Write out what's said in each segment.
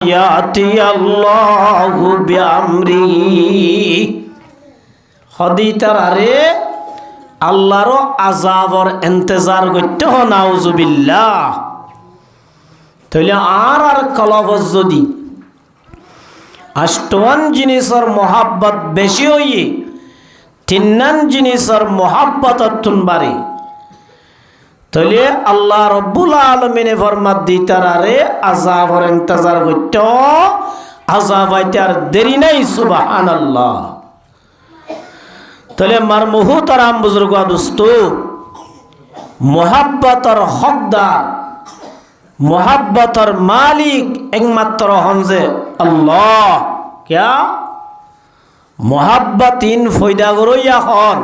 ইয়াতি আল্লাহু বিআমরিহি হদিতারে আল্লাহর আযাবর ইন্তজার করতে হ নাউজুবিল্লাহ। তাহলে আর কলবজ যদি আষ্টওয়ান জিনিসের মোহাব্বত বেশি হইয়ে তিন্নান জিনিসের মোহাব্বত তুনবারে তাহলে আল্লাহ রব্বুল আলমিনে ফরমাত দিতারে আযাবর ইন্তজার করতে আযাব আইতার দেরি নাই। সুবহানাল্লাহ। তাহলে মার মুহতারাম বুজুর্গ দোস্ত মোহাব্বতর হকদার মোহাব্বতর মালিক একমাত্র হন যে আল্লাহ। क्या मोहब्बत इन फायदा करो या हन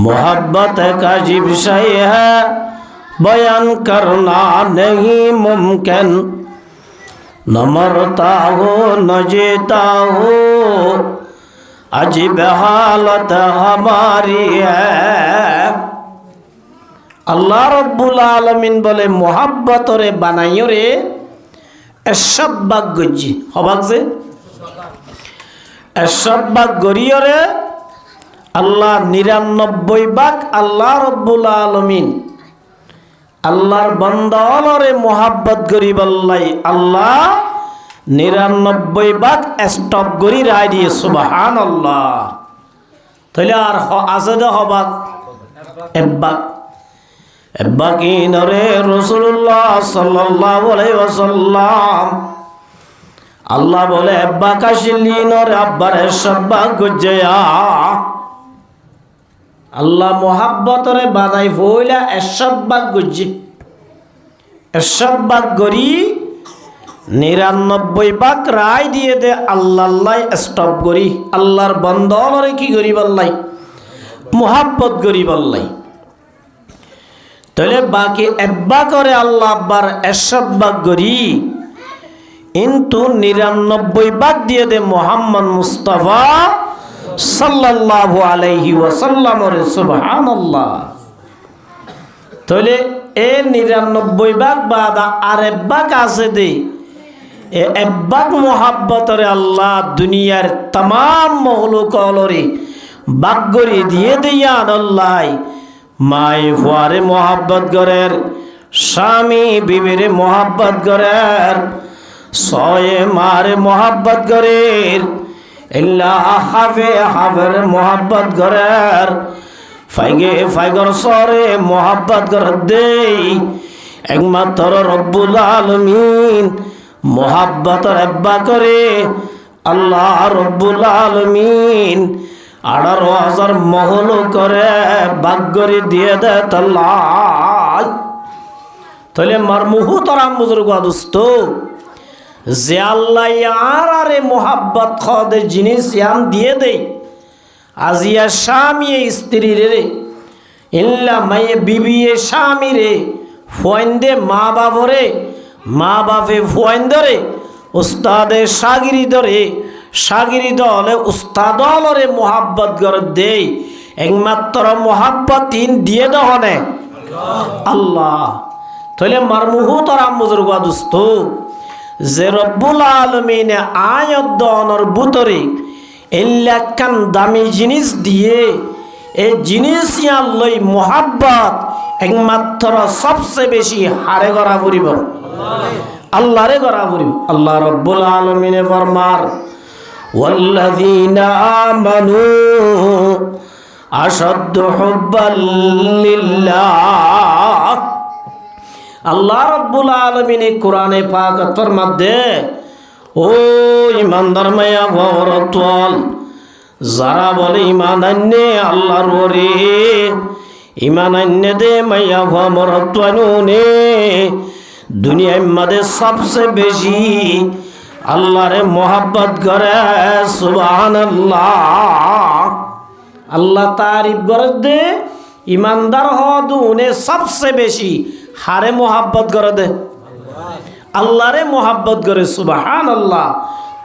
मोहब्बत का अजीब शय है बयान करना नहीं मुमकिन न मरता हो न जीता हो अजीब हालत हमारी है। अल्लाह रब्बुल आलमीन बोले मोहब्बत रे बनाइयो रे एसब बाग गज्जी हबाक से एसब बाग गरियो रे अल्लाह 99 भाग अल्लाह रब्बुल आलमीन अल्लाहर बंदा रे मोहब्बत करी बल्लाई अल्लाह 99 भाग स्टॉप करी राय दिए। सुबहानाल्लाह। তাহলে আর আছে দে হবাক একবাক একবাকি নরে রাসূলুল্লাহ সাল্লাল্লাহু আলাইহি ওয়াসাল্লাম আল্লাহ বলে একবাক আসিলি নরে আব্বার সব্বাক গজয়া আল্লাহ মোহাব্বতরে বানাই ফইলা এসব্বাক গজ্জি এসব্বাক গরি 99 ভাগ রায় দিয়ে দে আল্লাহ স্টপ করি আল্লাহর বন্দরে কি করি বললাই মোহাব্বত করি বললাই। তাহলে বাকি এব্বা করে আল্লাহ আব্বার এসব্বাক করি কিন্তু 99 ভাগ দিয়ে দে মোহাম্মদ মুস্তাফা সাল্লাল্লাহু আলাইহি ওয়াসাল্লাম রে। সুবহানাল্লাহ। তাহলে এ 99 ভাগ বাদা আর এক ভাগ আছে দে এ এক ভাগ মোহাব্বতরে আল্লাহ দুনিয়ার तमाम মখলুকলরে ভাগ করে দিয়ে দিয়ান আল্লাহ মাই ফুয়ারে মোহাব্বত করের স্বামী বিবিরে মোহাব্বত করের সয়ে মারে মোহাব্বত করের इल्ला हाफे हाफेर मोहब्बत करेर फाइगे फाइगर सरे मोहब्बत कर दे एकमात्र रब्बुल आलमीन मोहब्बत रब्बा करे अल्लाह रब्बुल आलमीन 18,000 महल करे बागरी दिए दे तल्ला। तले मरमुहु तराम बुजुर्ग दोस्तो যে আল্লাহ আরে মোহাব্বত খদে জিনিস ইয়াম দিয়ে দে আজিয়া স্বামী স্ত্রী রে ইল্লা মায়ে বিবি স্বামী রে ফয়েন্দে মা বাবরে মা বাপে ফয়েন্দরে উস্তাদে শাগিরিদরে শাগিরিদ হলে উস্তাদ হলে মোহাব্বত করে দে একমাত্র মোহাব্বত তিন দিয়ে দহনে আল্লাহ। তাহলে মারমুহু তারাম বুজুর্গ দোস্ত যে রব্বুল আলমিনে আয়াত দনর ভিতরে এলাকান দামি জিনিস দিয়ে এই জিনিস আল্লাহ মোহাব্বত একমাত্র সবচেয়ে বেশি হারে করা পড়িব আল্লাহরে করা পড়িব। আল্লাহ রব্বুল আলমিনে ফরমার ওয়াল্লাযীনা আমানু আশাদ্দু হুব্বাল লিল্লাহ। আল্লাহ রব্বুল আলমিনে কোরআনে পাকের মধ্যে ও ইমানদার মায়া ভরতল যারা বলে ইমান আন্নে আল্লাহর ওরে ইমান আন্নে দে মায়া ভরতনুনে দুনিয়ার মধ্যে সবচেয়ে বেশি আল্লাহরে মোহাব্বত করে। সুবহানাল্লাহ। আল্লাহ তারিফ করে দে ইমানদার হদুনে সবচেয়ে বেশি হারে মোহাব্বত করে দে আল্লাহরে মোহাব্বত করে। সুবহানাল্লাহ।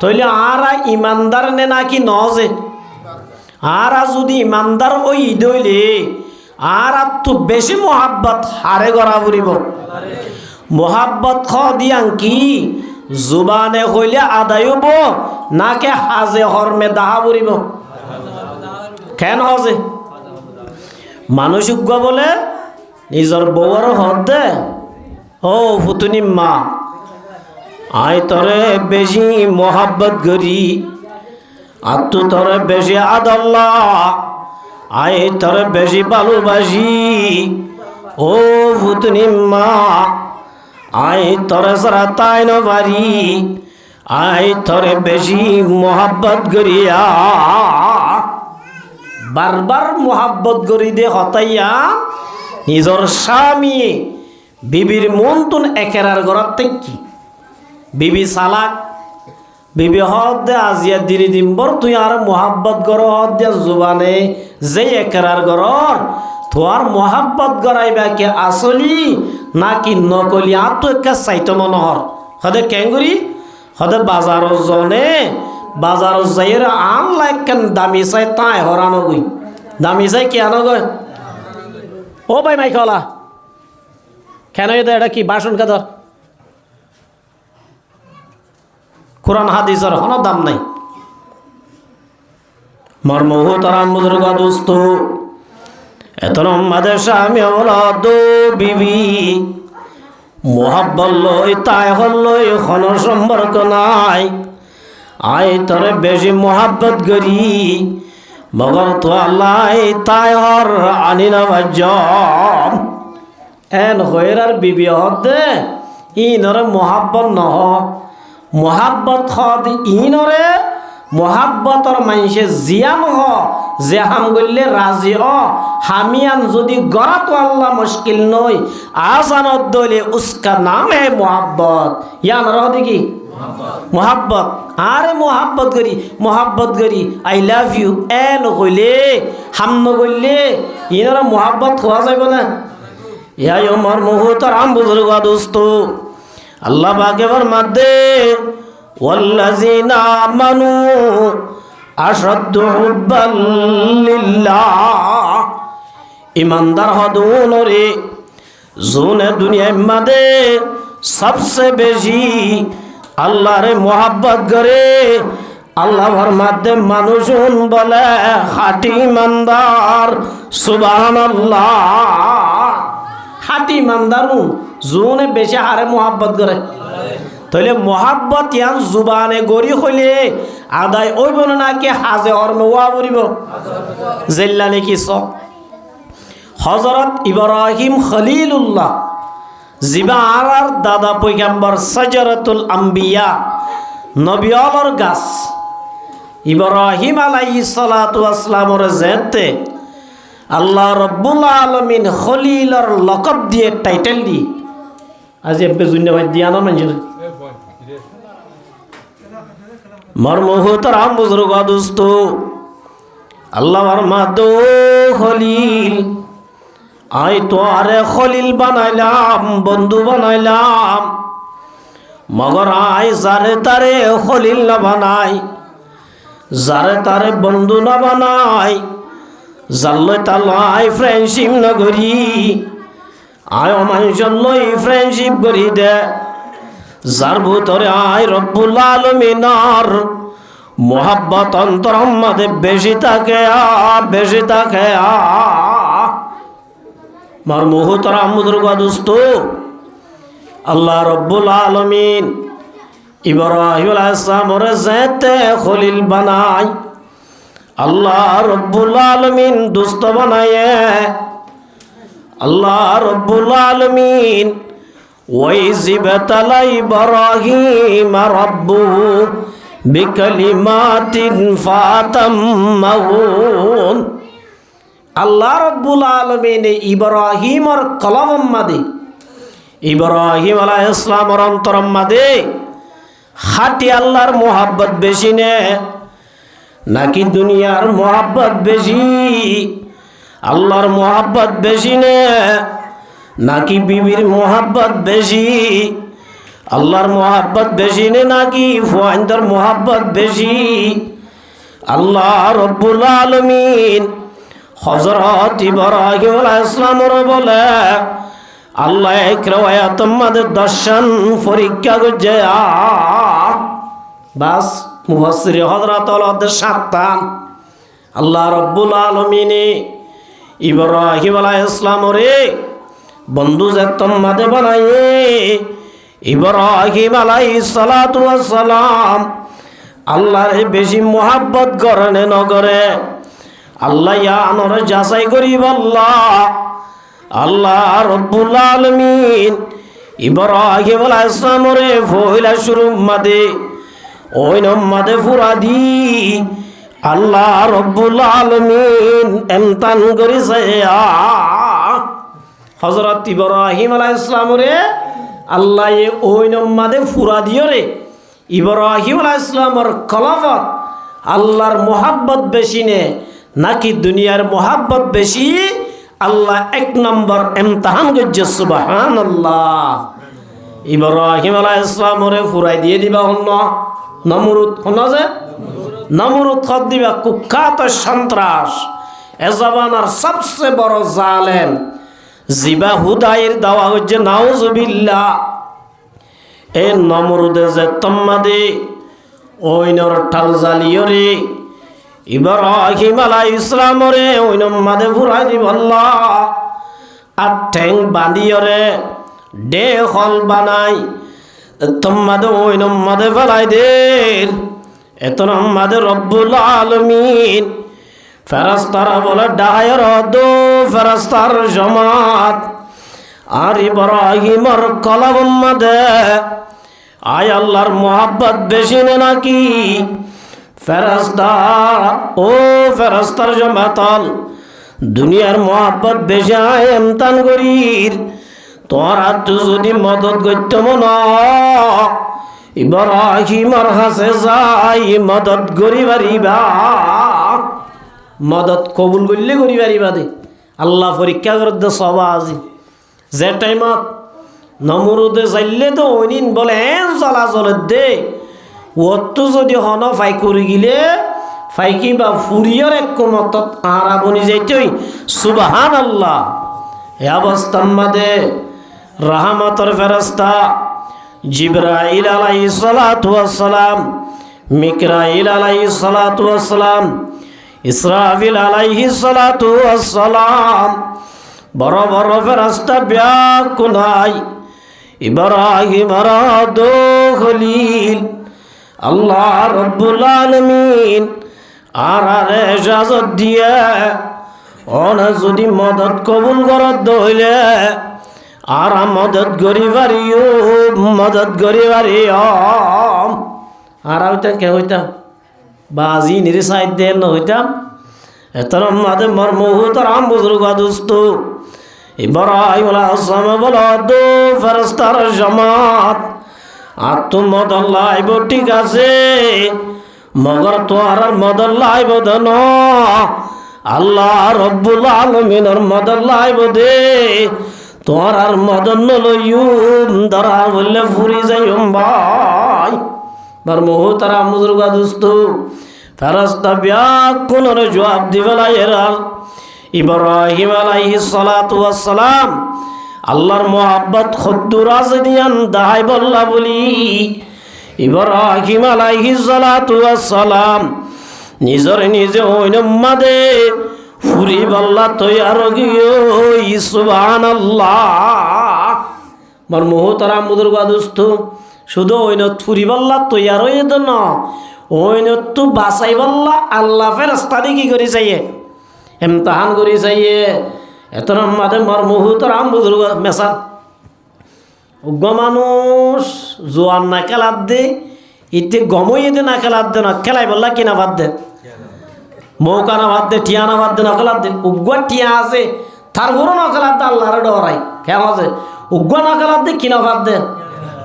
তাইলে আরা ইমানদার নে নাকি নজে আরা যদি ইমানদার ওই দইলে আর তো বেশি মোহাব্বত হারে করা পড়িব মোহাব্বত খ দিয়াং কি জুবানে হইলে আদায় হব নাকে হাজে হরমে দাহা পড়িব? কেন হজে মানুষ বলে নিজের বউর হদ দে, ও ফুতুনি মা আই তরে বেশি মোহাব্বত করি, আর তু তরে বেশি আদাল্লা, আই তরে বেশি ভালোবাসি। ও ফুতুনি মা আই তরে সারা তাই নারি, আই তরে বেশি মোহাব্বত করিয়া। বারবার মোহাব্বত করি দে হতাইয়া নিজর স্বামী বিবির মন তুন একেরার ঘর থেকে বিবি সালাক বিবি হদ দে আজিয়া দিরি দিম্বর তুই আর মোহাব্বত কর হদ দে জুবানে যে একেরার ঘর তোর মোহাব্বত গড়াইবা কে আসলি নাকি নকলি? আর তো একটা চাইতো মনোহর হদে কেঙ্গুরি হদে বাজার জনে বাজার যাইয়ের আম লাইকেন দামি চাই তাই হরানো গই দামি চাই কি আনো গয়? ও ভাই মাইকলা কেন এটা কি বাসন কাদর কোরআন হাদিসের কোনো দাম নাই। মর্মহ তারাম বুজুর্গ দোস্ত এতরম মাদের স্বামী হলদ বিবি মোহাব্বত লই তাই হলই কোনো সম্পর্ক নাই। আই তরে বেশি মোহাব্বত করি মগর তো আল্লাহ তাই হর আনি না ভাজ্যম এন হইরার বিবি হদে ইনরে মোহাব্বত নহ মোহাব্বত হদ ইনরে মোহাব্বতর মানুষে জিয়াম হ যে হাম গল্লে রাজি অ হামিয়ান যদি গড়া তো আল্লাহ মুশকিল নয় আজানত দলে উসকা নাম হে মোহাব্বত ইয়ান রহ দেখি মোহাব্বত আরে মোহাব্বত করি আই লাভ ইউ এন কইলে হাম নগইলে ইনরে মোহাব্বত হওয়া যাবে না। ইয়াই আমার মুহূর্তর আম বুজুর্গ দোস্ত আল্লাহ বাগেবার মাদ্দে ওয়াল্লাযিনা আমানু আশাদ্দু হুব্বান লিল্লাহ ইমানদার হদুন রে জুনে দুনিয়ার মাদে সবসে বেশি আল্লাহর মোহাব্বত করে আল্লাহর মাধ্যে মানুষজন বলে খাঁটি ইমানদার সুবহানাল্লাহ। খাঁটি ইমানদার জুনে বেশি হারে মোহাব্বত করে তাহলে মোহাব্বত ইয়ান জুবানে গড়ি হইলে আদায় ওইব নাকি হাজে হরমে ওয়া বলিব জেল্লা নাকি স হযরত ইব্রাহিম খলিলুল্লাহ জিবা আর দাদা পয়গম্বর সাজারাতুল আম্বিয়া নবিয়র গাছ ইব্রাহিম আলাইহিস সালাতু ওয়াস সালামের জেতে আল্লাহ রব্বুল আলামিন খলিলর লকব দিয়ে টাইটেল দি আজ এবে ধন্যবাদ দিয়া না মানুষ মর্মহতরাম বুজুর্গ দোস্ত আল্লাহর মাদো খলিল আই তো আরে খলিল বানাইলাম বন্ধু বানাইলাম মগর আই যারে তারে খলিল না বানাই যারে তারে বন্ধু না বানাই জাল্লই তাল্লাই ফ্রেন্ডশিপ না করি আয় মানুষের লই ফ্রেন্ডশিপ করি দে যার ভিতরে আয় রব্বুল আলামিনের মোহাব্বত অন্তর আমাদের বেশি থাকে মার মুহূর্তরা মুদ্রগ দোস্ত আল্লাহ রব্বুল আলামিন ইব্রাহিম আলাইহিস সালামের যেতে খলিল বানাই আল্লাহ রব্বুল আলামিন দোস্ত বানায়ে আল্লাহ রব্বুল আলামিন ওয়াইজিবাতালা ইব্রাহিম রাব্বুহু বিকালিমাতিন ফাতাম্মাহুন আল্লাহ রব্বুল আলামিন ইব্রাহিমর কলম মাদে ইব্রাহিম আলাইহিস সালামের অন্তর মাদে খাঁটি আল্লাহর মোহাব্বত বেশি নে নাকি দুনিয়ার মোহাব্বত বেশি? আল্লাহর মোহাব্বত বেশি নে নাকি বিবির মোহাব্বত বেশি? আল্লাহর মোহাব্বত বেশি নে নাকি ফুয়াইন্দর মোহাব্বত বেশি? আল্লাহ রব্বুল আলামিন হযরত ইব্রাহিম আলাইহিস সালামের বলে আল্লাহ এক রেওয়ায়াত আমাদের দর্শন পরীক্ষা করছে বাস মুফাসসির হযরত ওদের সাতটান আল্লাহ রাব্বুল আলামিনে ইব্রাহিম আলাইহিস সালাম রে বন্ধু যে তোমাদের বানায়ে ইব্রাহিম আলাইহিস সালাতু ওয়াস সালাম আল্লাহর বেশি মোহাব্বত করেন নগরে আল্লাহ ইয়ানর যাচাই করিব আল্লাহ রব্বুল আলামিন ইব্রাহিম আলাইহিস সালাম রে ফয়লা শুরু মাদে ওই নম্মাদে ফুরাদি আল্লাহ রব্বুল আলামিন এমতান করেছে হযরত ইব্রাহিম আলাইহিস সালাম রে আল্লাহ ওই নম্মাদে ফুরাদিও রে ইব্রাহিম আলাইহিস সালামের কলবত আল্লাহর মোহাব্বত বেশি নে নাকি দুনিয়ার মোহাব্বত বেশি আল্লাহ এক নম্বর ইমতিহান করছে সুবহানাল্লাহ ইব্রাহিম আলাইহিস সালাম রে ফুরাই দিয়ে দিবা অন্য নমরুদ হনা যে নমরুদ খদ দিবা কুখ্যাত সন্ত্রাস এ জামানার সবচেয়ে বড় জালেম জিবা হুদাইর দাওয়া হচ্ছে নাউজুবিল্লাহ এ নমরুদে যে তম্মাদে ওই নর ঠাল জালিয়রে ইব্রাহিম আলাইহিস সালাম রে ওই নম্মাদে ফুরাই দিব আল্লাহ আর ঠ্যাং বাঁধিয়রে ডে হল বানাই তোমাদের ওই নম্মাদে ফেলাই দের এত নম্মাদে রব্বুল আলামিন ফেরেশতারা বলে ডায়র দো ফেরেশতার জামাত আর ইব্রাহিমের কলব মাদে আয় আল্লাহর মোহাব্বত বেশি না নাকি ফেরেশতা ও ফেরেশতার জামাতল দুনিয়ার মোহাব্বত বেশি আয় এমতান করির তোরা তো যদি মদত করতে মনা ইব্রাহিমের কাছে যাই মদত করি পারিবা মদত কবুল করলে করি পারিবা দে আল্লাহ পরীক্ষা করে দে সবা আজি যে টাইমত নমরুদে যাইলে তো ওইদিন বলে জ্বলা জ্বলে দে ওতো যদি হন ফাই করে গিলে ফাইকি বা ফুরিয়র এক মতত আরা বনি যাইতই সুবহানাল্লাহ এ অবস্থার মাঝে রাহমাতের ফেরেশতা জিবরাইল আলাইহিস সালাতু ওয়াস সালাম মিকরাইল আলাইহিস সালাতু ওয়াস সালাম ইসরাফিল আলাইহিস সালাতু ওয়াস সালাম বড় বড় ফেরেশতা ব্যাকুলাই ইব্রাহিম দো খলিল আল্লাহ রব্বুল আলামিন আর ইজাজত দিয়ে ওনা যদি মদত কবুল করত হইলে আর মদত করি পারিও মদত করি পারিও আর হইতাম কে হইতাম বাজি নিরে সাইড দেন না হইতাম এতর মাদে মরমুহতর আম বুজুর্গ দোস্ত ইব্রাহিম আলাইহিস সালাম বলো দো ফেরেশতার জামাত আর তো মদত লাইব ঠিক আছে মগর তো আর মদত লাইব দেন আল্লাহ রব্বুল আলামিনের মদত লাইব দে তোর আর মদন লইম ধরা বললে ফুরি যাইম ভাই বার মুহতারা মুজুর্গা দোস্ত ফেরেশতা ব্যাকুলর জবাব দিবেলা এরার ইব্রাহিম আলাইহিস সালাতু ওয়াস সালাম আল্লাহর মোহাব্বত খদ্দুর আজদিয়ান দাই বল্লা বলি ইব্রাহিম আলাইহিস সালাতু ওয়াস সালাম নিজর নিজে ওইনম্মাদে ফুরি বল্লা তৈয়ার গিয়ে সুবহানাল্লাহ মার মুহতারা মুদুর্গা দোস্ত শুধু ওইনত ফুরি বল্লা তৈয়ার হয়ে তো না ওইনত তো বাসাই বল্লা আল্লাহ ফেরেশতা দি কি করি চাইয়ে ইমতিহান করি চাইয়ে এত নম্মাদে মার মুহতারা মুদুর্গা মেসা উগ্র মানুষ জোয়ান না খেলার দে ইতে গমই দে না খেলার দে না খেলাই বললা কিনা বাদ দে মৌকা না বাদ দে টিয়া না বাদ দে না খেলার দে উগ্র টিয়া আছে তার বড় না খেলার দে আল্লাহরে ডরাই কেমন আছে উগ্র না খেলার দে কিনা বাদ দে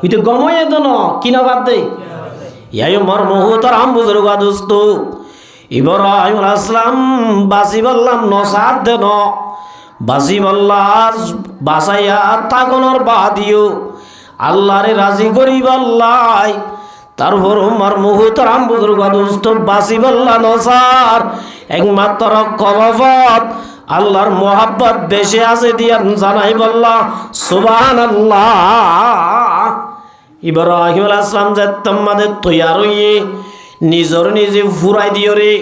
ইতে গমই দে না কিনা বাদ দে ইয়াই মার মুহতার আম বুজুর্গ দোস্ত ইব্রাহিম আলাইহিস সালাম বাসি বললাম নসাদ দে ন বাসি বল্লা বাসাইয়া তাগনর বাদিও আল্লাহরে রাজি করি বল্লাই তারপর মার মুহতারাম বুজুর্গ দোস্ত বাসি বল্লা নসার একমাত্র কলবত আল্লাহর মোহাব্বত বেশি আছে দিয়া জানাই বললা সুবহানাল্লাহ। ইব্রাহিম আলাইহিস সালাম যে তোমাদের তৈয়ার হইয়ে নিজর নিজে ফুরাই দিও রে,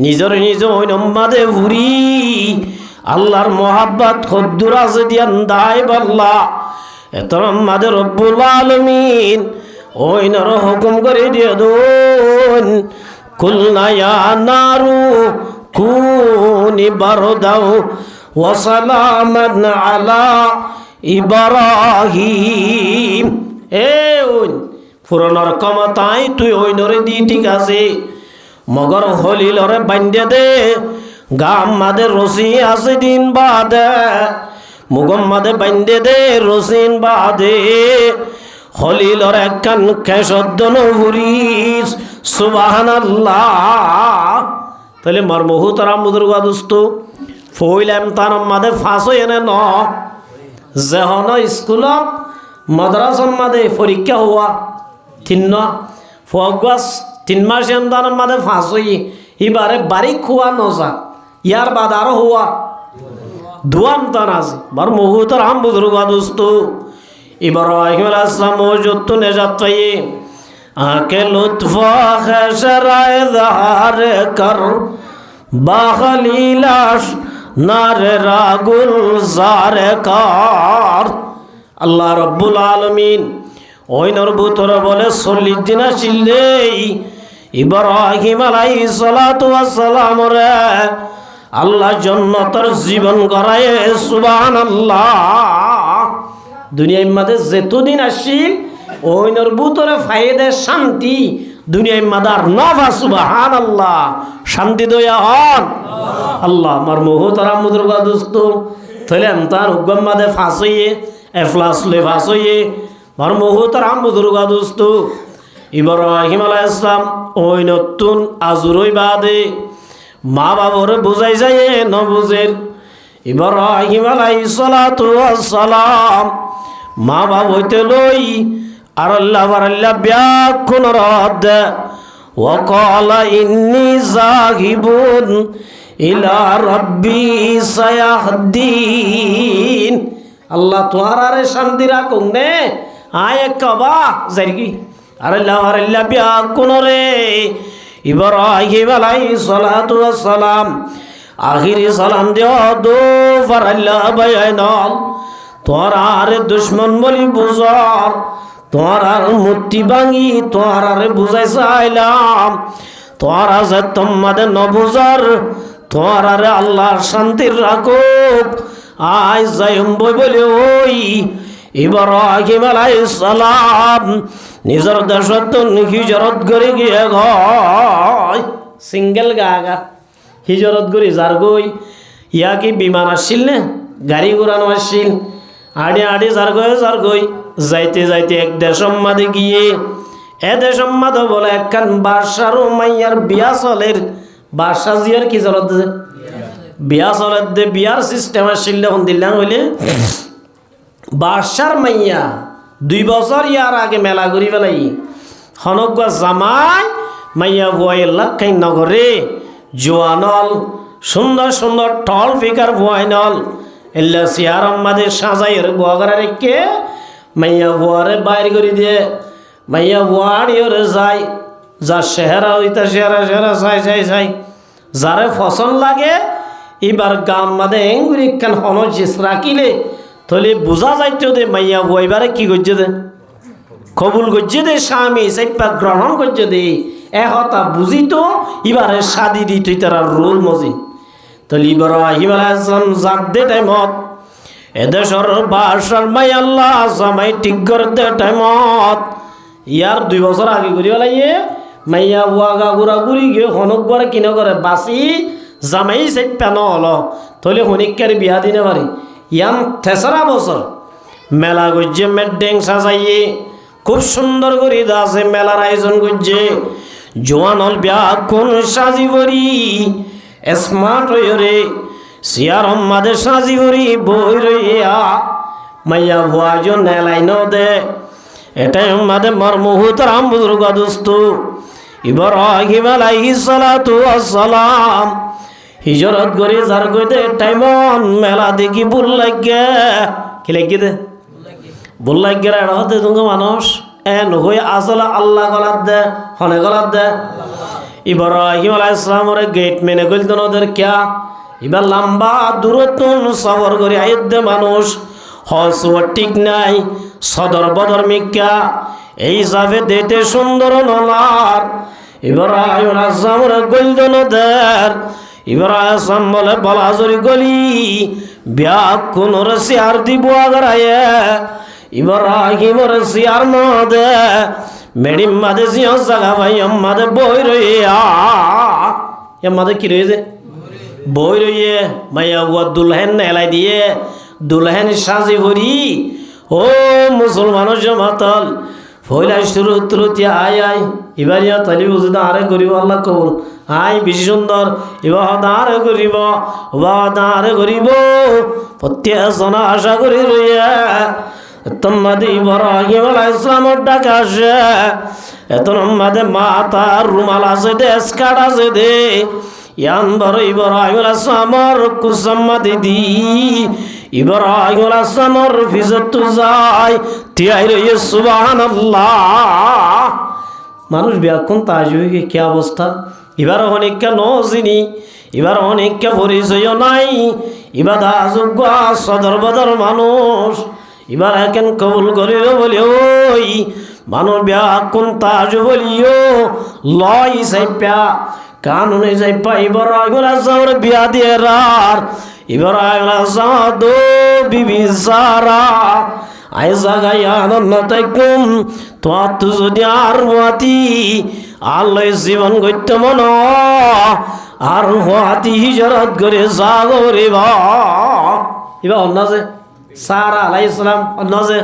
নিজর নিজে ওই নম্বাদে ফুরি আল্লাহর মোহাব্বত কদ্দুর আছে দিয়া দাই বললা। এত নম্বাদে রব্বুল আলামিন ওই নর হুকুম করে দিয়ে দোন কুলনা ইয়া নারু কুনি বারদাও ওয়া সালামান আলা ইব্রাহিম। ওই পুরনোর ক্ষমতায় তুই ওই নরে দি ঠিক আছে, মগর হলিলরে বান্ধে দে গাম মাদে রসি আছে দিন বাদে মুগম মাদে বান্ধে দে রসিন বাদে হলিলর একখান কেশদ্দন হুরিস সুবহানাল্লাহ। তাহলে মর্মহু তারা মুদুর্গা দুস্ত ফইলাম তার মাদে ফাঁস এনে ন যেহন স্কুলত মাদ্রাসার মাদে পরীক্ষা হওয়া 3 মাস এমদান মাদে ফাঁস হই এবারে বাড়ি খোয়া নজা ইয়ার বাদ আরো হওয়া দুয়াম তান আছে মর্মহু তার আম বুজুর্গা দুস্ত ইব্রাহিম আলাইহিস সালাম মওজুদ নেজাত পাইয়ে আকে লুৎফা খশরায়ে যার কর বাখলিলাস নারে রাগুল জারে কর। আল্লাহ রাব্বুল আলামিন ওই নর ভিতরে বলে 40 দিন আসিলেই ইব্রাহিম আলাইহিস সালাতু ওয়াস সালাম রে আল্লাহ জান্নাতের জীবন গড়ায় সুবহানাল্লাহ। দুনিয়ার মধ্যে যেতদিন আসিল ওই নর ভিতরে ফায়দা শান্তি দুনিয়ার মধ্যে আর নভা সুবহানাল্লাহ শান্তি দয়া হন আল্লাহ। আমার মোহতারাম মুদুর্গা দোস্ত তাহলে তার হুকুম মাদে ফাঁস হইয়ে এফলাস লে ফাঁস হইয়ে আমার মোহতারাম মুদুর্গা দোস্ত ইব্রাহিম আলাইহিস সালাম ওই নতুন আজুরই বাদে মা বাবরে বুঝাই যায় ন বুঝের ইব্রাহিম আলাইহিস সালাতু ওয়াস সালাম মা বাপ হইতে লই আর আল্লাহ ব্যাকুন রদ ওয়াকালা ইন্নী যাহিবুন ইলা রাব্বি সায়াহদিন। আল্লাহ তোহারে শান্তি রাখুন নে আয় কবা জারগি আর আল্লাহ ব্যাকুন রে ইব্রাহিম আলাইহিস সালাতু ওয়াস সালাম আখিরি সালাম দিও দো ফর আল্লাহ বায়ানাল তোরার দুশ্মন বলি বুঝর তোরার মূর্তি ভাঙি তোরারে বুঝাই চাইলাম তোরা যে তোমাদের নবুজর তোরারে আল্লাহর শান্তির রাখুক আজ যাইম বলে ওই ইব্রাহিম আলাইহিস সালাম নিজের দেশত হিজরত করে গিয়ে গয় সিঙ্গেল গাগা হিজরত করি যার গই ইয়া কি বিমান আসছিল না গাড়ি ঘোড়ানো আসছিল আড়ে আড়ে যার গই যাইতে যাইতে এক দেশম মাদে গিয়ে এ দেশম মাদে বলে একখান বাদশার মাইয়ার বিয়া চলের বাদশা জিয়ার কি চলত বিয়া চলত দে বিয়ার সিস্টেম আসছিল এখন দিল্লাম হইলে বাদশার মাইয়া 2 বছর ইয়ার আগে মেলা ঘুরি ফেলাই হনক জামাই মাইয়া বয়ের লাখাই নগরে জোয়ানল সুন্দর সুন্দর টল ফিকার বয়ানল এল্লা সিয়ার আমাদের সাজাইয়ের বুয়াগারা রেখে মাইয়া বুয়ারে বাইর করে দিয়ে মাইয়া বুয়াড়িওরে যায় যার চেহারা ওইটা চেহারা চাই যারে ফসল লাগে এবার গাম মাদে এঙ্গুরি খান হন জিস রাখিলে তাহলে বোঝা যাইতো দে মাইয়া বুয়াইবারে কি করছে দে কবুল করছে দে স্বামী সাইপা গ্রহণ করছে দে এহতা বুঝিত এবারে শাদি দিত তারা রোল মজি তাহলে ইব্রাহিম আলাইহিস সালাম জাত দে টাইমত এদেশর বাদশার মাই আল্লাহ জামাই ঠিক করতে টাইমত ইয়ার 2 বছর আগে ঘুরি বেলাইয়ে মাইয়া বুয়াগা গুড়া ঘুরি গিয়ে হনক গড়ে কিনে করে বাসি জামাই সাইপা নহল তাহলে হনিকার বিয়া দিনে পারি ইয়ান 3 বছর মেলা গজ্জে মেড্ডেং সাজাইয়ে খুব সুন্দর করে দাসে মেলার আয়োজন করছে জোয়ান হল ব্যাকুন সাজি ভরি স্মার্ট হইরে সিয়ার আমাদের সাজি ভরি বই রইয়া মাইয়া ভুয়াজন নেলাই ন দে এটাই আমাদের মর্মহুতরাম বুজুর্গা দোস্ত ইব্রাহিম আলাইহিস সালাতু ওয়াস সালাম হিজরত করে যার কইতে টাইমন মেলা দেখি ভুল লাগে কি লাগি দে ভুল লাগে আর হতে তুমি মানুষ এন হই আসলে আল্লাহ গলাত দে হনে গলাত দে ইব্রাহিম আলাইহিস সালামের গেট মেনে গইল ওদের কিয়া এবার লম্বা দূরত্ব সফর করে আইতে মানুষ হস ঠিক নাই সদর বদর মিক্কা এই যাবে দেখতে সুন্দর নলার ইব্রাহিম আলাইহিস সালামের গইল ওদের ইব্রাহিম বলে বলাজরি গলি বিয়া কোন রসিয়ার দিব আগরায়ে ইব্রাহিমর সিয়ার মদে মেডিম মাদে জিও জাগা ভাই আমাদে বই রইয়া আমাদে কি রইছে বই রইয়ে মাইয়া ওয়া দুলহেন নেলাই দিয়ে দুলহেন সাজি ভরি ও মুসলমানের জমাতল ফইলা শুরু তুলতি আয় আয় ইবারিয়া তালি বুঝদা আরে করিব আল্লাহ কবুল আয় বেশি সুন্দর ইবাদার করিব ওয়াদার করিব প্রত্যেক জনা আশা করি রইয়া তোমাদের ইব্রাহিম আলাইহিস সালামের ডাক আসে এত আমাদের মাথার রুমাল আছে দে স্কার্ট আছে দে ইয়ানবার ইব্রাহিম আলাইহিস সালামের কুসাম্মা দিদি ইব্রাহিম আলাইহিস সালামের ফিজত যায় তিয়াই রে সুবহানাল্লাহ মানুষ ব্যাকুন তাজ হয়ে কি অবস্থা এবার অনেকটা নজিনি এবার অনেকটা পরিচয় নাই এবার যোগ্য সদর বদর মানুষ এবার এখন কবুল করিল বলে ওই মানুষ ব্যাকুন তাজ বলিও লয় সাইপা কানুনে যাইপা এবার আইবার বিয়া দিয়ে রার এবার আইবার দো বিবি সারা আই জাগাই আনন্দ তাইকুম তোমার তো যদি আর হাতি আল্লাহ জীবন গত্য মন আর হাতি হিজরত করে যাগো রে বা এবার অন্য যে সারা আলাইহিস সালাম অন্য যে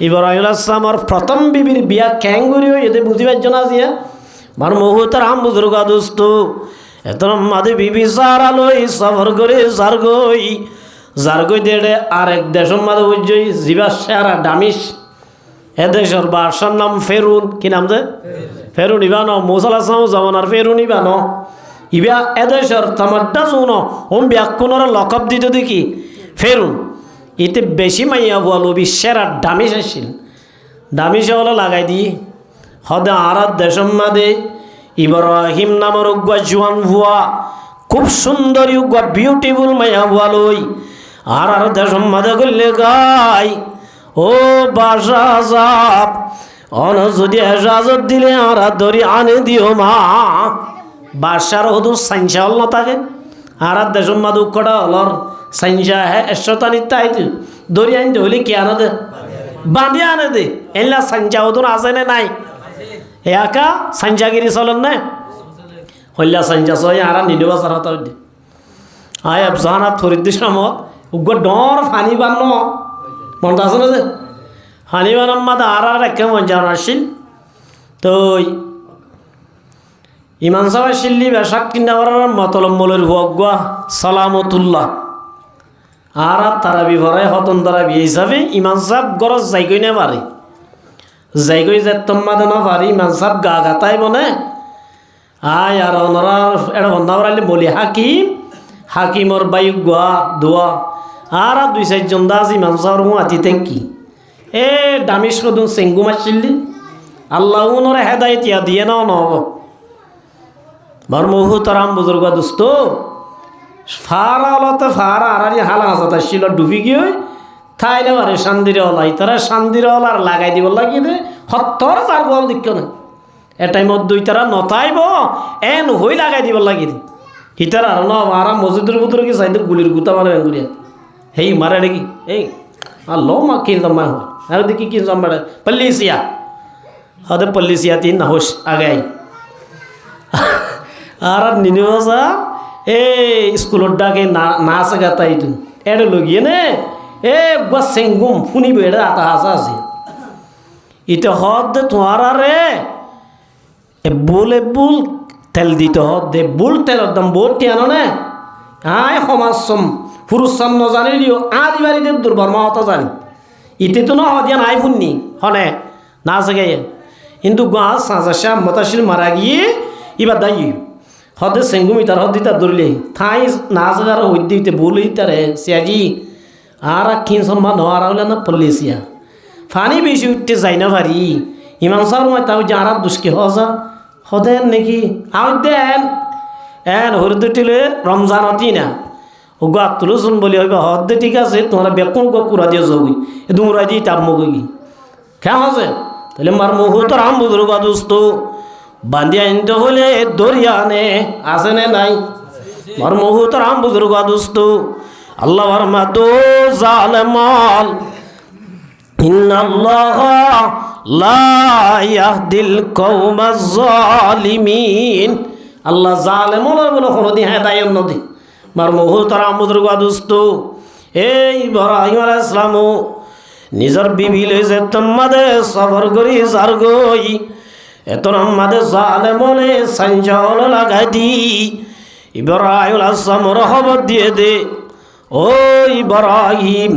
ইব্রাহিম আলাইহিস সালামের প্রথম বিবির বিয়া ক্যাং করিও এতে বুঝিবার জন্য আছে মার মুহূর্তের আম বুজুর্গ দোস্ত এত মাদে বিবি সারা লই সফর করে জারগই দেড়ে আরেক দেশের মাঝে বুঝছই জিবা সারা ডামিস এ দেশের বাদশার নাম ফেরুন কি নাম যে ফেরুন ইবান মৌসাল আসলাম জামানার ফেরুন ইবান ইবা এ দেশের তামাড্ডা শুন ওম ব্যাকুণর লকব দিত দেখি ফেরুন এতে বেশি মাইয়া বলো বিশ্বের আর ডামিস আসছিল ডামিসে হলো লাগাই দি হদে আর দেশের মাঝে ইব্রাহিম নামের উগ্গা জুয়ান ভুয়া খুব সুন্দর উগ্গা বিউটিফুল মাইয়া ভুয়া লই আর দেশের মাঝে করলে গাই ও বাসা যাব অন যদি এজাজত দিলে আর ধরি আনে দিও মা বাসার হদু সাইনসা হল না থাকে আর দেশের মাঝে উক্ষটা হলর সাইনসা হ্যাঁ এসতানিত আইতু ধরি আনতে হলে কি আনে দে বাঁধি আনে দে এলা সাইনসা হদুন আছে না নাই একা সাইনসাগিরি চলেন না হল্লা সাইনসা সহ আর নিডো বাসার হতা আয় আফসানাত ফরিদ্দির সমত উগ্র ডর ফানি বান্ন মনটা আছে না যে ফানি বানাম মাদা আর একে মন যাওয়ার আসছিল তো ইমান সাহেব শিল্লি বেশাক কিনা করার মতলম্বলের হুয়া সালামতুল্লাহ আর তারা বিভরায় হতন তারা বিয়ে হিসাবে ইমান সাহেব গরজ যাইগই না পারে যাইগই যে তোমাদের না পারি ইমান সাহেব গা গাতাই বনে আয় আর ওনারা এটা বন্ধা করাইলে বলি হাকিমর বায়ু গোয়া দোয়া আর দুই চারজন দাস ইমান সাহেব হাতিতে কি এ ডামিস কদুন চেঙ্গু মারছিলি আল্লাহ উনরে হেদায়ত ইয়া দিয়ে নাও নহব মর্মহু তারাম বুজুর্গ দোস্ত ফারা অলতে ফারা আরারি হালা হাসাতা ছিল ডুবি গিয়ে থাইলে পারে শান্দিরে ওলাই তারা শান্দিরে ওলার লাগাই দিব লাগি দে সত্তর চার বল দিক না এটাই মত দুই তারা নতাইব এন হই লাগাই দিব লাগি দে হিতার আর না আর মসজিদের ভিতরে কি চাইতে গুলির গুতা মারে বেঙ্গুরিয়া হেই মারে নাকি এই আর লো মা কি জমা হয় আর দেখি কি জমা পল্লিসিয়া হতে পল্লিসিয়া তিন না হোস আগে আর নিনিওসা এ স্কুলের ডাকে নাচ গাতা এইটু এটা লগিয়ে নে এ গা সেঙ্গুম শুনিব এটা আতা হাসা আছে ইতে হদ দে তোমার রে এ বুল তেল দিতে হদ দে বুল তেল একদম বহুত টিয়ানো নে আয় সমাজম পুরুষম নজানি দিও আজ বাড়িতে দুর্বর্মা হতো জানি ইতে তো না হদিয়া নাই শুননি হনে না জাগে কিন্তু গাছ সাজা মতাশিল মারা গিয়ে এবার দায়ী হদে সেঙ্গুমি তার হদি তার ধরলে থাই না জাগার হইতে বলি তারে সিয়াজি আর কিন সম্মান আর হলে না পল্লিসিয়া ফানি বেশি উঠতে যাই না ভারি ইমাম সাহেব মই তাও যারা দুষ্কি হজা হদেন নাকি আও দেন এন হরদটিলে রমজানতি না ও গা তুলুন বলি হইবা হদে ঠিক আছে তোমরা বেকন গো কুড়া দিয়ে যাবি এ দুমরা দিয়ে তাপ মগি কেন আছে তাহলে মার মুহু তোর আম বুঝল গা দোস্ত বান্ধি আনতে হলে দরিয়া নে আছে না নাই মার মুহু তোর আম বুঝল গা দোস্ত আল্লাহ মা দো জালেমাল ইন্নাল্লাহ লা ইয়াহদিল কওমাজ জালিমিন আল্লাহ জালেমুল বলে কোনদিন হেদায়েত নদী মার মুহু তোর আম বুঝল গা দোস্ত এই ইব্রাহিম আলাইহিস সালাম নিজের বিবি লইছে তোমাদের সফর করি যার গই এত আমাদের জালেমনে সঞ্জল লাগাই দি ইব্রাহিম আলাইহিস সালাম রহমত দিয়ে দে ও ইব্রাহিম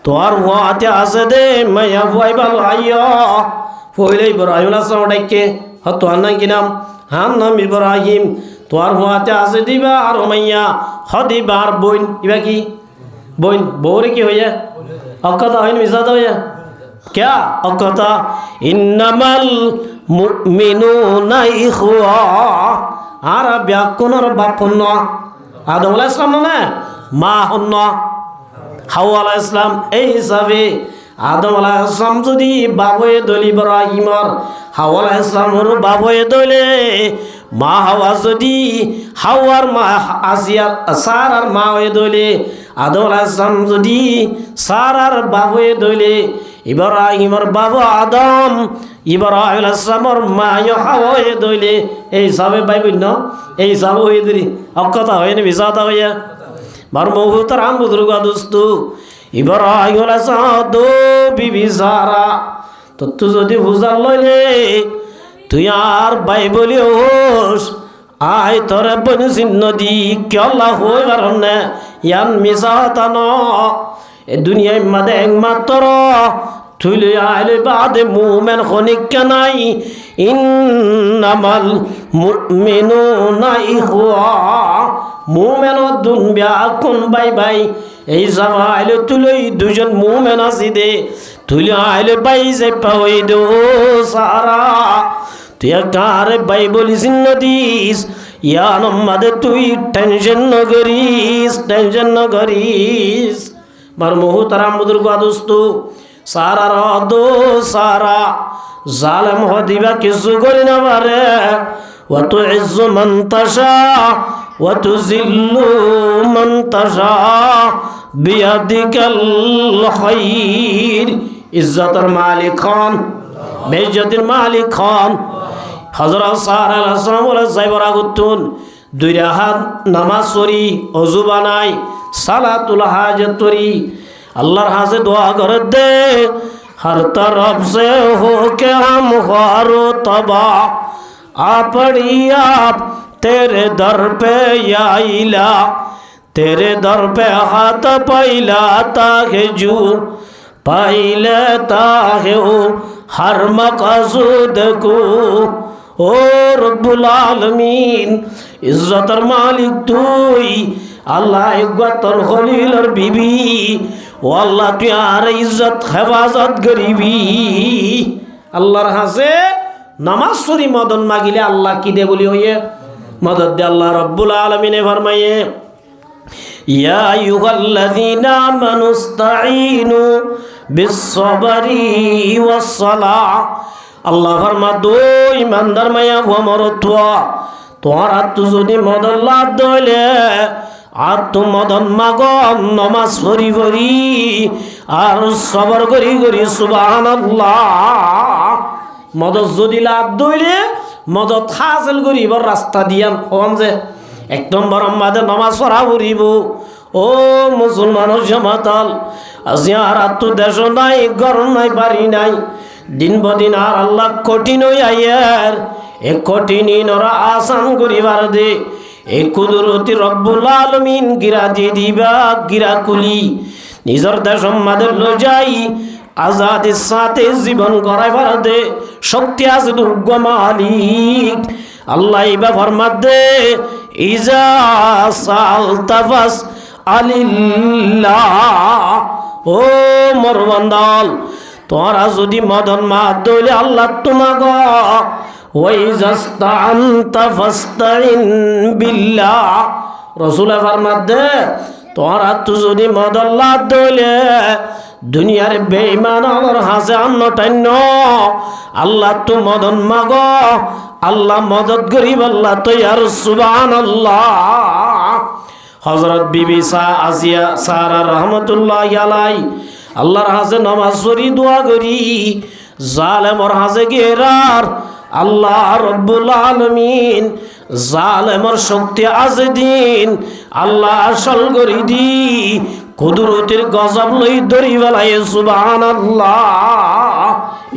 তোর ওয়াতে আছে দে মায়া ভাই ভালো আইয়া হইলে ইব্রাহিম আলাইহিস সালাম ডাকে হতো আন্না কি নাম হাম নাম ইব্রাহিম তোর ওয়াতে আছে দিবা আর মাইয়া হদিবার বইন ইবা কি বইন বউরে কি হইয়া অকতা হইন মিসাদ হইয়া क्या অকতা ইন্নামাল মুমিনুনা ইখওয়া আর ব্যাকুনর বাপুন্ন আদম আলাইহিস সালাম না মা হন্ন হাওয়া আলাইহিস সালাম এই হিসাবে আদম আলাইহিস সালাম যদি বাবয়ে দলি ইব্রাহিমর হাওয়া আলাইহিস সালামর বাবয়ে দলে মা হাওয়া যদি হাওয়ার মা আসিয়া সারার মা হয়ে দলে আদম আলাইহিস সালাম যদি সারার বাবা হয়ে দলে ইব্রাহিমর বাবা আদম ইব্রাহিম আলাইহিস সালামর মা হাওয়া হয়ে দলে এই সবে বাইবেল ন এই সব হয়ে দিলি অকথা হয় না বিজাতা হইয়া মার মুহূর্তের আম বুজুর্গা দোস্ত ইব্রাহিম আলাইহিস সালাম দো বিবি সারা তো তুই যদি বুঝার লইলে তুই আর বাইবেলে হোস আয় তোরে বনসিন নদী কেলা হই কারণে ইয়ান মিসাতান এ দুনিয়ায় মাদে একমাত্র তুইলে আইলে বাদে মুমেন খনিক নাই ইন্নামাল মুমিনুনা ইখওয়া মুমেন দুনিয়া কোন বাই বাই এই জামা আইলে তুই দুজন মুমেন আসি দে তুই আইলে বাই যে পাওই দো সারা তুই কার বাইবেল জিন্নদিস ইয়ান মাদে তুই টেনশন ন করিস মার মুহতারাম বুজুর্গ দোস্ত সারা রদো সারা জালেম হদিবা কিছু করি না পারে ওয়া তুইজ্জু মান তাশা ওয়া তুযিল্লু মান তাশা বিয়াদিকাল খায়র ইজ্জতের মালিক খান বেইজ্জতের মালিক খান হযরত সারা আলাইহিস সালাম বলে যাইবরা গুতুন দুই রাকাত নামাজ পড়ি ওযু বানাই সালাতুল হাজাত পড়ি আল্লাহর হাজে দোয়া করে দে हर तरफ से हो के हम खारो तबा आ पड़ी आप तेरे दर पे या इला तेरे दर पे हाथ पैला ताके जू पाइले ताके हो हर मकसूद को ओ रब्बुल आलमीन इज्जतर मालिक तुई अल्लाह इज्जतर खलीलर बीबी ও আল্লাহ তুই আর ইজ্জত হেফাজত করিবি আল্লাহর হাসে নামাজ পড়ি মদন মাগিলে আল্লাহ কি দে বলি হইয়ে মদদ দে আল্লাহ রব্বুল আলামিনে ফরমায়ে ইয়া আইয়ুহাল্লাযীনা আমানুস্তাঈনু বিস-সাবরি ওয়াস-সালাহ আল্লাহ ফরমা দো ইমানদার মায়া ওমরতুয়া তোরা তু যদি মদন লাভ দইলে আর তো মদন মাগন নমাজ পড়ি পড়ি আর সবর করি করি সুবহানাল্লাহ মদত যদি লাভ দইলে মদত হাসিল করিবার রাস্তা দিয়ান হন যে এক নম্বর আমাদের নমাজ পড়া পড়িব ও মুসলমানের জামাতাল আজি আর তো দেশ নাই ঘর নাই বাড়ি নাই দিন বদিন আর আল্লাহ কঠিন হই আয়ার এ কঠিন নরা আসান করিবার দে এ কুদরতি রব্বুল আলামিন গিরা দিয়ে দিবা গিরা কুলি নিজের দেশ আমাদের লো যাই আজাদির সাথে জীবন গড়াই দে শক্তি আছে দুর্গ মালিক আল্লাহ ইবা ফরমাত দে ইজা সালতাফাস আলিল্লাহ ও মোর বান্দাল তোরা যদি মদন মাত দইলে আল্লাহ তোমাগ ওই জাস্তাআনতা ফাস্তাইন বিল্লাহ রাসূল ফরমাত দে তোরা তো যদি মদন লাত দইলে দুনিয়ার বেঈমান আমার হাসে আন্নটান্য আল্লাহ তো মদন মাগ আল্লাহ মদত গরিব আল্লাহ তৈয়ার সুবহানাল্লাহ হযরত বিবি আসিয়া সারা রহমাতুল্লাহি আলাই আল্লাহর হাসে নামাজ পড়ি দোয়া করি জালেমর হাসে গেরার আল্লাহ রব্বুল আলামিন জালেমর শক্তি আছে দিন আল্লাহ আসল করি দি কুদরতের গজব লই ধরি বেলায় সুবহানাল্লাহ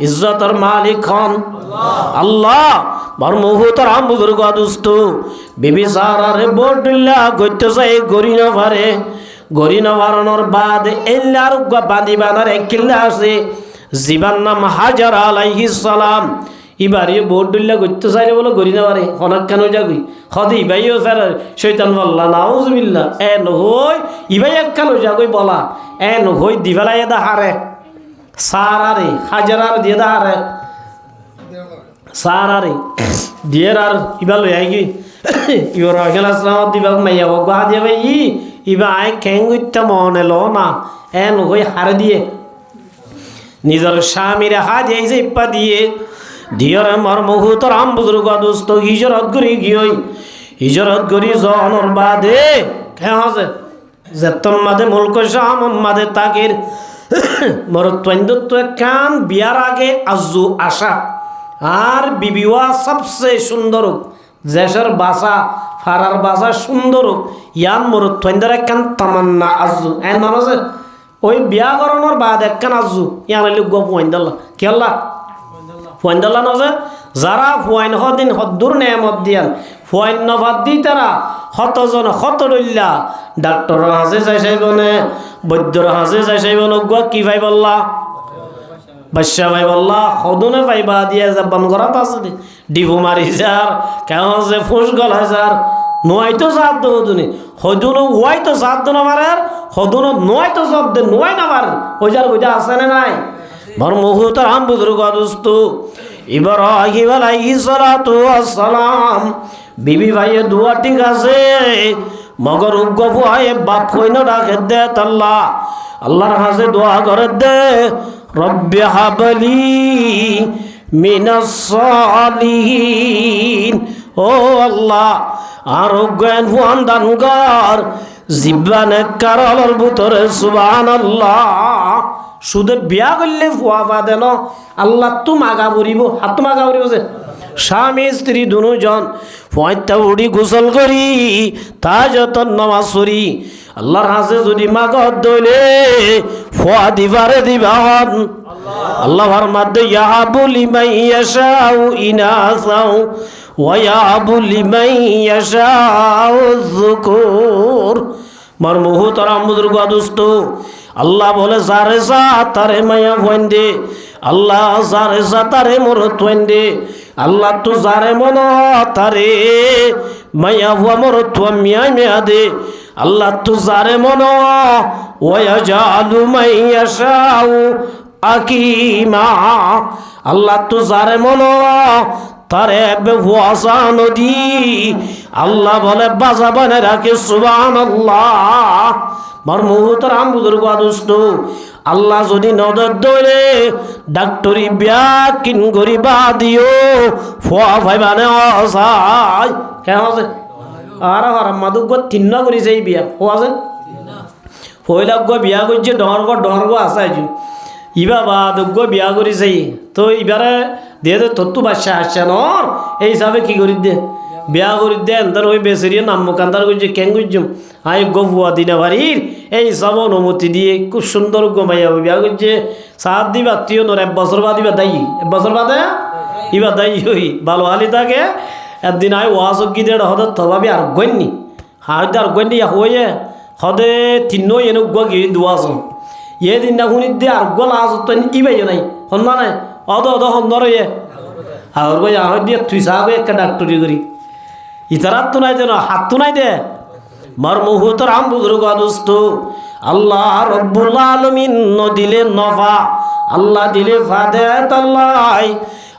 ইজ্জতের মালিক হন আল্লাহ মর্মহুতরাম বুজুর্গ দুস্থ বিবি সারারে বড়লা গইতে চাই গরি না পারে গরি না বাড়ানোর বাদ এল্লার বাঁধি বাঁধার এক কিল্লা আছে জীবান নাম হাজার আলাইহিস সালাম ইবারে বড়লা গইতে চাইলে বলে গরি না পারে অনেক কেন যাবি হদি ভাইও ফের শৈতান বললা নাউজুবিল্লাহ এন হই ইবাই এক কেন যাগই বলা এন হই দিবেলাই দা হারে সারারে হাজারার দিয়ে দা হারে সারারে দিয়ে আর ইবা লই আইগি ইবার আসলাম দিবা মাইয়া গা দিয়ে ভাই ইবা আই খেং গইতে মনে লো না এন হই হারে দিয়ে নিজের স্বামীর হাত দিয়েছে ইপ্পা দিয়ে দিয়রে মর্মহুতর আম বুজুর্গ দোস্ত হিজরত করি গিয়ে হিজরত করি জনর বাদে কে আছে যেতম মাদে মুলক শাম মাদে তাকির মরত্বন্দত্ব কান বিয়ার আগে আজু আশা আর বিবিওয়া সবচেয়ে সুন্দর জেসের বাসা ফারার বাসা সুন্দর ইয়ান মরত্বন্দর কান তামান্না আজু এ নামাজে ওই বিয়া করানোর বাদ একখান আজু ইয়ান লোক ফুয়াইন্দাল্লা কি আল্লাহ ফুয়াইন্দাল্লা নজে যারা ফুয়াইন হদিন হদ্দুর নেয়ামত দিয়ান ফুয়াইন নভাত দি তারা হতজন হত রইল্লা ডাক্তর হাজে যাই চাইবনে বৈদ্যর হাজে যাই চাইবন কি ভাই বললা বাদশা ভাই বললা সদনে পাইবা দিয়ে যাবান করাত আছে ডিভু মারি যার কেমন যে ফুস গল হাজার নোয়াই তো জাত দেবো তুমি সদুনো ওয়াই তো জাত দো নামার সদুনো নোয়াই তো জব দে নোয়াই নামার ওই যার বুঝা আছে না নাই মর্মহুতর আম বুজুর্গ দোস্ত ইব্রাহিম আলাইহিস সালাতু ওয়াস সালাম বিবি ভাইয়ের দোয়া ঠিক আছে মগর উগ্র ভয়ে বাপ কইন ডাকে দে আল্লাহ আল্লাহর হাতে দোয়া করে দে রব্বি হাবলি মিনাস সালিহিন ও আল্লাহ আরোগ্যান ফুয়ান দান কর জিব্বানে কারলর ভিতরে সুবহানাল্লাহ শুধু বিয়া করলে ফুয়া পা দেন আল্লাহ তো মাগা পড়িব হাত তো মাগা পড়িব যে স্বামী স্ত্রী দুজন পয়তা উড়ি গোসল করি তা যত নামাজ পড়ি আল্লাহর হাতে যদি মাগত দইলে ফুয়া দিবারে দিবা হন আল্লাহর মাধ্যমে ইয়াহাবু লিমান ইয়াশাউ ইনাসাউ ওয়া ইয়াহাবু লিমান ইয়াশাউ যুকুর মর্মহুতরাম বুজুর্গ দোস্ত আল্লাহ বলে যারে যা তারে মায়া ভয়েন্দে আল্লাহ যারে যা তারে মরত ভয়েন্দে আল্লাহ তো যারে মন তারে মায়া ভুয়া মরত মিয়া মিয়া দে আল্লাহ তো যারে মন ওয়াজালু মাইয়াশাউ আকিমা আল্লাহ তো যারে মন তারে বেহুয়াসা নদী আল্লাহ বলে বাজা বানে রাখে সুবহানাল্লাহ মর্মহুতরাম বুজুর্গ দোস্ত আল্লাহ যদি নজর ধরে ডাক্তরি বিয়া কিন গরিবা দিও ফুয়া ভাইবানে অসাই কেন আছে আর হরাম মাদুক তিন্ন করিছে এই বিয়া হওয়া যায় পয়লাক বিয়া করছে ডহর আছে ইবা বা দুগ্গ বিয়া করিছে তো এবারে দিয়ে দে তোর তো বাচ্চা আসছে নর এই হিসাবে কি করি দে বিয়া করি দেন তার ওই বেসরিয়ে নাম কান্দার করছে কেন করছুম আই গফুয়া দিনা বাড়ির এই সব অনুমতি দিয়ে খুব সুন্দর গমাইয়া বিয়া করছে সাত দিবা তুইও নর 1 বছর বাদ দিবা দায়ী 1 বছর বাদে ইবা দায়ী হই ভালো হালি থাকে একদিন আই ওয়াজকি দেড় হদ তবাবি আর গন্নি হাইতে আর গন্নি হয়ে হদে তিন্ন এনে গিয়ে দুয়াছ দিন না শুনি দিয়ে আর গলা আজত ইবাই নাই সন্ধ্যা নাই অদ সন্ধ্যা রয়ে আর গই আহ দিয়ে তুই চাহ একটা ডাক্তরি করি ইতারাত তো নাই যেন হাত তো নাই দে মার মুহূর্তর আম বুজুর্গ দোস্ত আল্লাহ রব্বুল আলামিন দিলে নফা আল্লাহ দিলে ফাদেত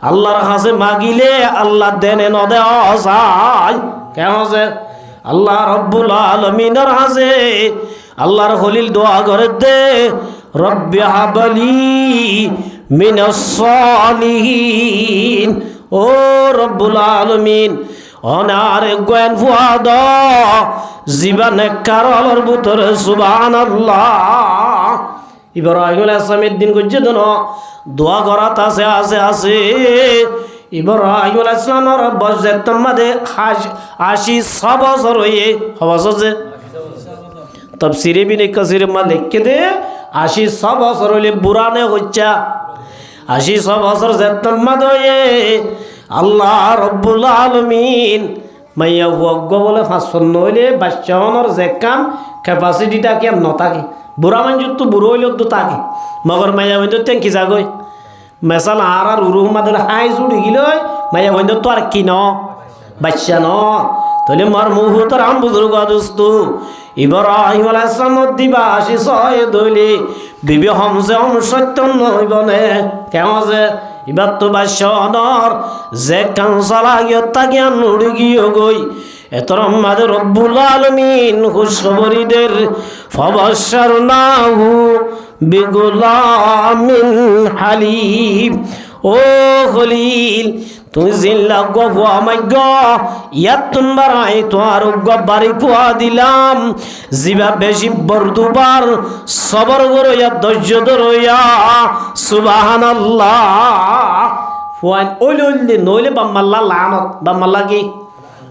আল্লাহর কাছে মাগিলে আল্লাহ দেনে ন দেওয়া যায় কেন আছে আল্লাহ রব্বুল আলামিনের কাছে আল্লাহর খলিল দোয়া করে দে রব্বি হাবলি মিনাস সালিহিন ও রব্বুল আলামিন অনারে গোয়েন ফুয়াদ জীবনে কারলর ভিতরে সুবহানাল্লাহ ইব্রাহিম আলাইহিস সালামের দিন গজ্জে দন দোয়া করাত আছে ইব্রাহিম আলাইহিস সালামের বয়স তোমাদে 86 বছর হয়ে হওয়াছে যে তাফসীরে বিন কাসির মা লিখকে দে 86 বছর হলে বুড়ানে হচ্ছা 86 বছর জেতম্মাদ হয়ে আল্লাহ রব্বুল আলামিন মাইয়া হুয়াগ্গ বলে 55 হইলে বাচ্চাওয়ানোর যে কাম ক্যাপাসিটিটা কি নথাকে বুড়া মানুষ তো বুড়ো হইলেও তো থাকে মগর মাইয়া বন্ধু ট্যাঙ্কি যাগই মেসাল আর উরু মাদের হাই জুড়ি গিল মাইয়া বন্ধু তো আর কি ন বাচ্চা ন তাহলে মার মুহূর্তর আম বুজুর্গ দোস্ত ইব্রাহিম আলাইহিস সালাম দিবা 86 দইলে বিবি হমজে সত্য নইবনে কেমন আছে এবার তো বাসনর যে কাঁচলা গিয়তা জ্ঞান উড়ে গিয়ে গই এতর মাদের রব্বুল আলামিন খুশখবরিদের ফাবাশশারনাহু বিগুলামিন হালিম ও খলিল তুই জিল্লা গো আমাগ্য ইয়াতুন বারাই তো আর গবারি পুয়া দিলাম জিবা বেশি বরদুবার সবর করো ইয়া ধৈর্য ধরো ইয়া সুবহানাল্লাহ ফুয়ান ওইলে নইলে বাম্মাল্লা লানত বাম্মাল্লা কি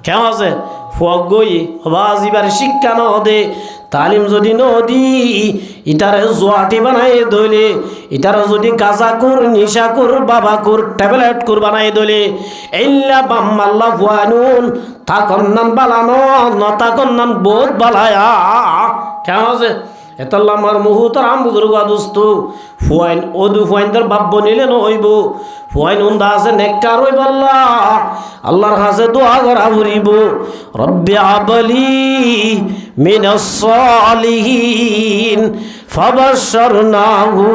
কেমন আছে ফুয়াক গই হবা জিবার শিক্ষা ন দে তালিম যদি নদী ইটারে জোয়াটি বানাই দইলে ইটারে যদি গাজা কুর নিশা কুর বাবা কুর ট্যাবলেট কুর বানাই দইলে এইলা বাম্মাল্লা ফুয়ানুন তাকন্নান বালানো নতাকন্নান বহুত বালায়া কেমন আছে এতল্লা আমার মুহূর্তর আম বুজুর্গ দোস্ত ফুয়াইন ওদু ফুয়াইনদের বাব্য নিলে নইব ফুয়াইন উন্দা আছে নেককার হইব আল্লাহর কাছে দোয়া করা ফুরিব রব্বি আবলি মিনাস সালিহিন ফাবাশশারনাহু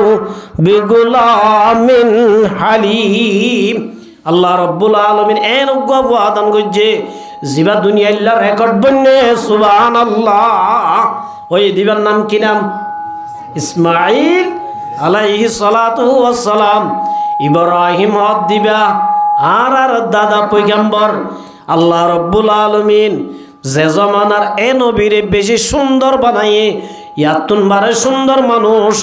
বিগুলামিন হালিম আল্লাহ রব্বুল আলামিন এন ওয়াদান গজ্জে জিবা দুনিয়া আল্লাহ রেকর্ড বন্নে সুবহানাল্লাহ ওই দিবার নাম কি নাম ইসমাইল আলাইহি সালাতু ওয়াস সালাম ইব্রাহিম হদ দিবা আর দাদা পয়গম্বর আল্লাহ রব্বুল আলামিন যে জমানার এ নবীরে বেশি সুন্দর বানাইয়ে ইয়াতুন বারে সুন্দর মানুষ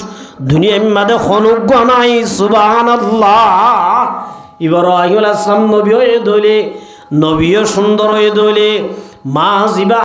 দুনিয়ার মধ্যে খনুক নাই সুবহানাল্লাহ ইব্রাহিম আলাইহিস সালাম নবী হয়ে দইলে নবীও সুন্দর হয়ে দইলে মা জিবা